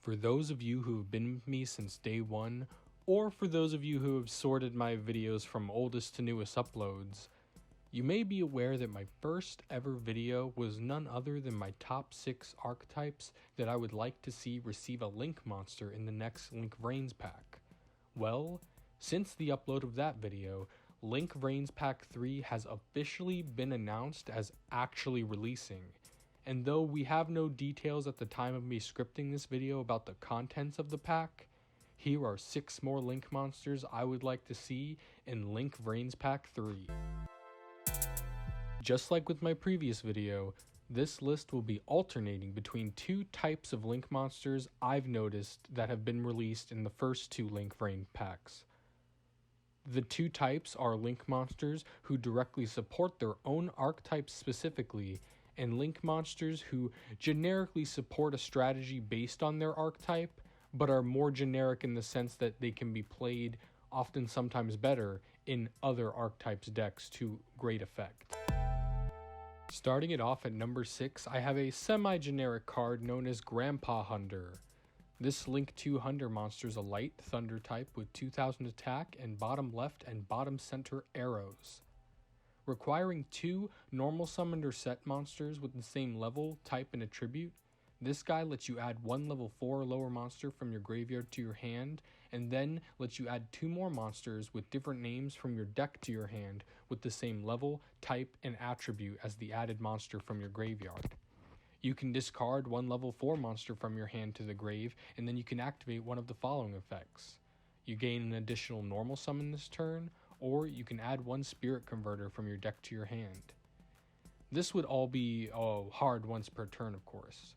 For those of you who have been with me since day one, or for those of you who have sorted my videos from oldest to newest uploads, you may be aware that my first ever video was none other than my top 6 archetypes that I would like to see receive a Link monster in the next Link Vrains pack. Well, since the upload of that video, Link Vrains Pack 3 has officially been announced as actually releasing. And though we have no details at the time of me scripting this video about the contents of the pack, here are 6 more Link monsters I would like to see in Link Vrains Pack 3. Just like with my previous video, this list will be alternating between 2 types of Link monsters I've noticed that have been released in the first 2 Link Vrains packs. The 2 types are Link monsters who directly support their own archetypes specifically, and Link monsters who generically support a strategy based on their archetype, but are more generic in the sense that they can be played, often sometimes better, in other archetypes decks to great effect. Starting it off at number 6, I have a semi-generic card known as Grandpa Hunter. This Link 2 Hunter monster is a light thunder type with 2000 attack and bottom left and bottom center arrows. Requiring 2 normal summoned or set monsters with the same level, type, and attribute, this guy lets you add 1 level 4 or lower monster from your graveyard to your hand, and then lets you add 2 more monsters with different names from your deck to your hand with the same level, type, and attribute as the added monster from your graveyard. You can discard 1 level 4 monster from your hand to the grave, and then you can activate one of the following effects. You gain an additional normal summon this turn, or you can add 1 spirit converter from your deck to your hand. This would all be hard once per turn, of course.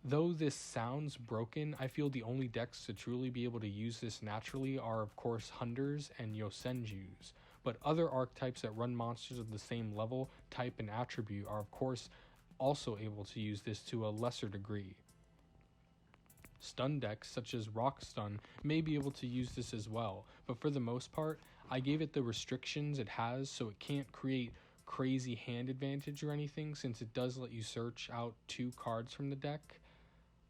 Though this sounds broken, I feel the only decks to truly be able to use this naturally are of course Hunters and Yosenjus, but other archetypes that run monsters of the same level, type, and attribute are of course also able to use this to a lesser degree. Stun decks such as Rock Stun may be able to use this as well, but for the most part, I gave it the restrictions it has so it can't create crazy hand advantage or anything, since it does let you search out 2 cards from the deck.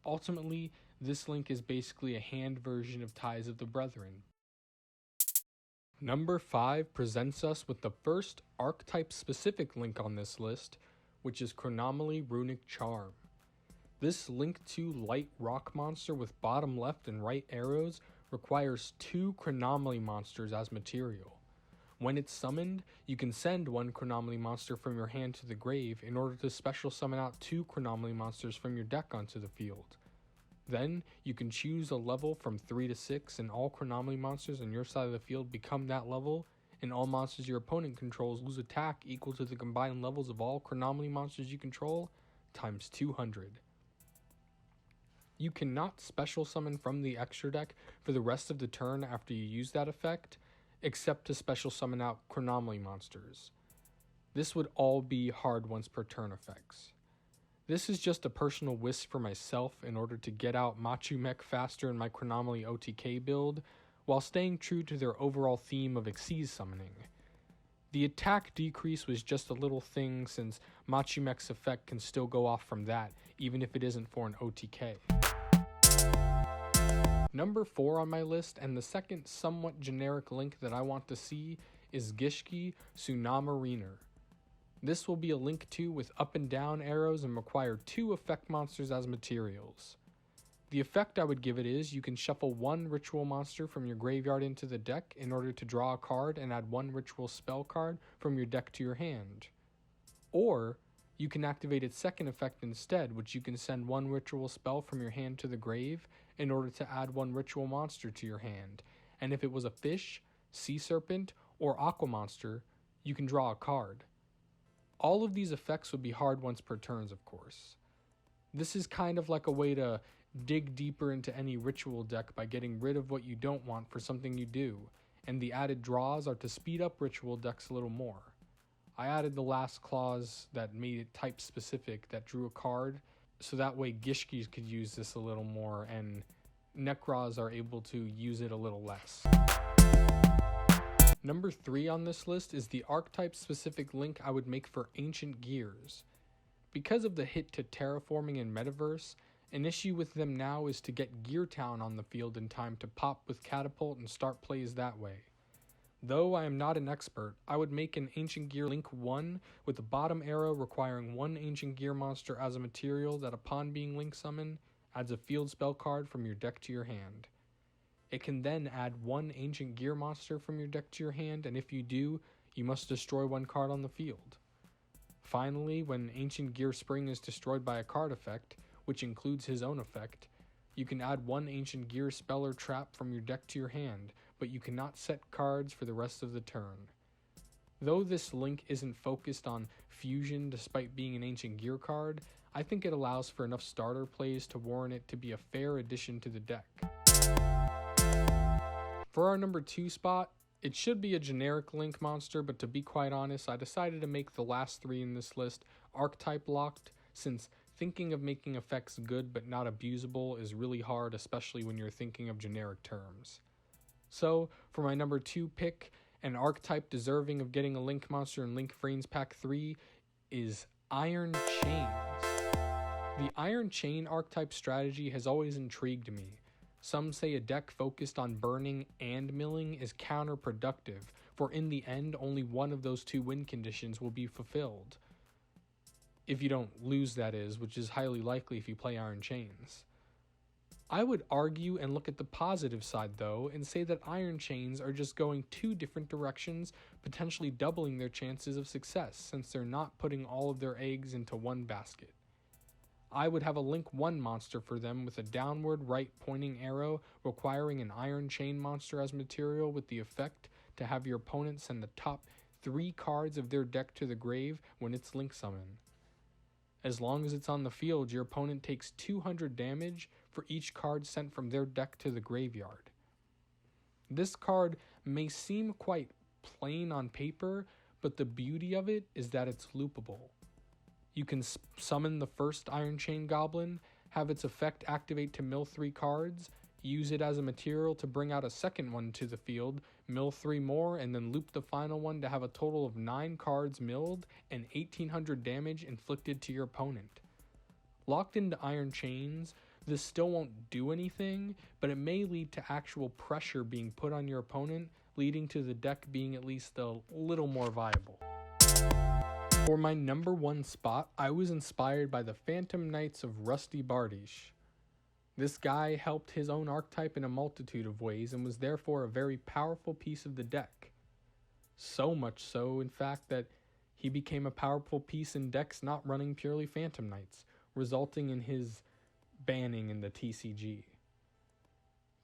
Ultimately, this Link is basically a hand version of Ties of the Brethren. Number 5 presents us with the first archetype-specific Link on this list, which is Chronomaly Runic Charm. This Link 2 light rock monster with bottom left and right arrows requires 2 Chronomaly monsters as material. When it's summoned, you can send 1 Chronomaly monster from your hand to the grave in order to special summon out 2 Chronomaly monsters from your deck onto the field. Then, you can choose a level from 3 to 6 and all Chronomaly monsters on your side of the field become that level, and all monsters your opponent controls lose attack equal to the combined levels of all Chronomaly monsters you control, times 200. You cannot special summon from the extra deck for the rest of the turn after you use that effect, except to special summon out Chronomaly monsters. This would all be hard once per turn effects. This is just a personal wish for myself in order to get out Machu Mech faster in my Chronomaly OTK build, while staying true to their overall theme of Xyz summoning. The attack decrease was just a little thing since Machu Mech's effect can still go off from that, even if it isn't for an OTK. Number 4 on my list, and the second somewhat generic Link that I want to see, is Gishki Tsunami Nur. This will be a Link 2 with up and down arrows and require 2 effect monsters as materials. The effect I would give it is you can shuffle 1 ritual monster from your graveyard into the deck in order to draw a card and add 1 ritual spell card from your deck to your hand. Or, you can activate its second effect instead, which you can send 1 ritual spell from your hand to the grave in order to add 1 ritual monster to your hand, and if it was a fish, sea serpent, or aqua monster, you can draw a card. All of these effects would be hard once per turns, of course. This is kind of like a way to dig deeper into any ritual deck by getting rid of what you don't want for something you do, and the added draws are to speed up ritual decks a little more. I added the last clause that made it type specific that drew a card, so that way Gishkis could use this a little more and Nekroz are able to use it a little less. Number 3 on this list is the archetype specific Link I would make for Ancient Gears. Because of the hit to terraforming and metaverse, An issue with them now is to get Gear Town on the field in time to pop with Catapult and start plays that way. Though I am not an expert, I would make an Ancient Gear Link 1 with the bottom arrow requiring one Ancient Gear monster as a material that upon being Link summoned, adds a field spell card from your deck to your hand. It can then add one Ancient Gear monster from your deck to your hand, and if you do, you must destroy one card on the field. Finally, when Ancient Gear Spring is destroyed by a card effect, which includes his own effect, you can add one Ancient Gear spell or trap from your deck to your hand, but you cannot set cards for the rest of the turn. Though this link isn't focused on fusion despite being an Ancient Gear card, I think it allows for enough starter plays to warrant it to be a fair addition to the deck. For our number 2 spot, it should be a generic Link monster, but to be quite honest, I decided to make the last 3 in this list archetype locked, since thinking of making effects good but not abusable is really hard, especially when you're thinking of generic terms. So, for my number 2 pick, an archetype deserving of getting a Link monster in Link Vrains Pack 3 is Iron Chains. The Iron Chain archetype strategy has always intrigued me. Some say a deck focused on burning and milling is counterproductive, for in the end only one of those 2 win conditions will be fulfilled. If you don't lose, that is, which is highly likely if you play Iron Chains. I would argue and look at the positive side though, and say that Iron Chains are just going 2 different directions, potentially doubling their chances of success, since they're not putting all of their eggs into one basket. I would have a Link 1 monster for them with a downward right pointing arrow requiring an Iron Chain monster as material with the effect to have your opponent send the top 3 cards of their deck to the grave when it's Link summoned. As long as it's on the field, your opponent takes 200 damage for each card sent from their deck to the graveyard. This card may seem quite plain on paper, but the beauty of it is that it's loopable. You can summon the first Iron Chain Goblin, have its effect activate to mill 3 cards, use it as a material to bring out a second one to the field, mill 3 more, and then loop the final one to have a total of 9 cards milled and 1800 damage inflicted to your opponent. Locked into Iron Chains, this still won't do anything, but it may lead to actual pressure being put on your opponent, leading to the deck being at least a little more viable. For my number 1 spot, I was inspired by the Phantom Knights of Rusty Bardish. This guy helped his own archetype in a multitude of ways and was therefore a very powerful piece of the deck. So much so, in fact, that he became a powerful piece in decks not running purely Phantom Knights, resulting in his banning in the TCG.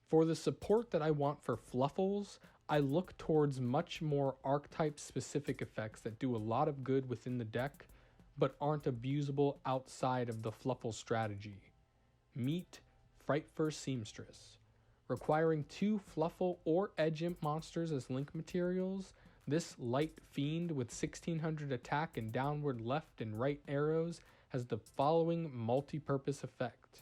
For the support that I want for Fluffles, I look towards much more archetype-specific effects that do a lot of good within the deck, but aren't abusable outside of the Fluffle strategy. Meet Frightfur Seamstress. Requiring 2 Fluffle or Edge Imp monsters as Link materials, this light fiend with 1600 attack and downward left and right arrows has the following multi-purpose effect.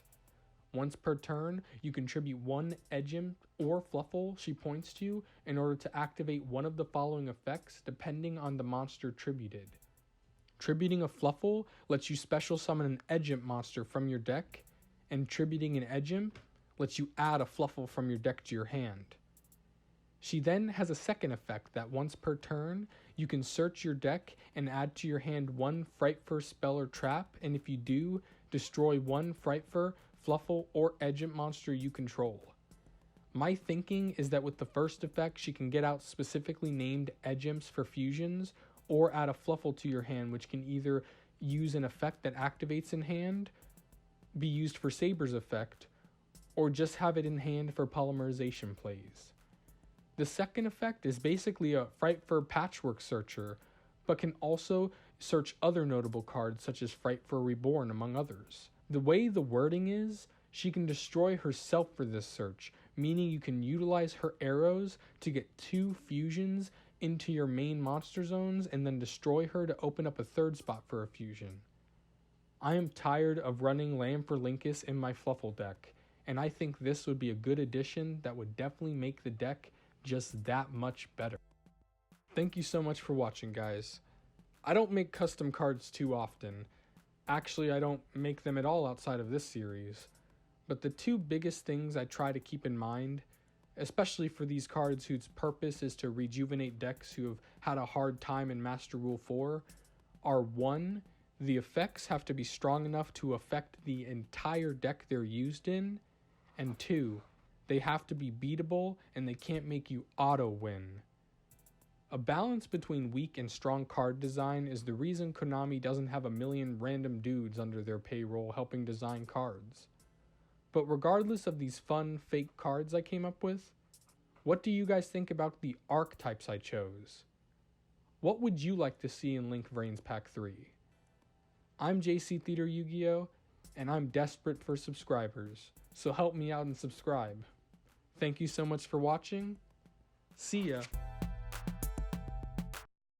Once per turn, you contribute 1 Edge Imp or Fluffle she points to in order to activate one of the following effects depending on the monster tributed. Tributing a Fluffle lets you special summon an Edge Imp monster from your deck, and tributing an Edge Imp lets you add a Fluffle from your deck to your hand. She then has a second effect that once per turn, you can search your deck and add to your hand 1 Frightfur spell or trap, and if you do, destroy 1 Frightfur, Fluffle, or Edge Imp monster you control. My thinking is that with the first effect, she can get out specifically named Edge Imps for fusions, or add a Fluffle to your hand, which can either use an effect that activates in hand, be used for Saber's effect, or just have it in hand for polymerization plays. The second effect is basically a Frightfur Patchwork Searcher, but can also search other notable cards such as Frightfur Reborn, among others. The way the wording is, she can destroy herself for this search, meaning you can utilize her arrows to get 2 fusions into your main monster zones and then destroy her to open up a 3rd spot for a fusion. I am tired of running Lamb for Linkus in my Fluffle deck, and I think this would be a good addition that would definitely make the deck just that much better. Thank you so much for watching, guys. I don't make custom cards too often, Actually, I don't make them at all outside of this series. But the two biggest things I try to keep in mind, especially for these cards whose purpose is to rejuvenate decks who have had a hard time in Master Rule 4, are 1, the effects have to be strong enough to affect the entire deck they're used in, and 2, they have to be beatable and they can't make you auto-win. A balance between weak and strong card design is the reason Konami doesn't have a million random dudes under their payroll helping design cards. But regardless of these fun, fake cards I came up with, what do you guys think about the archetypes I chose? What would you like to see in Link Vrains Pack 3? I'm JC Theater Yu-Gi-Oh! And I'm desperate for subscribers, so help me out and subscribe. Thank you so much for watching. See ya!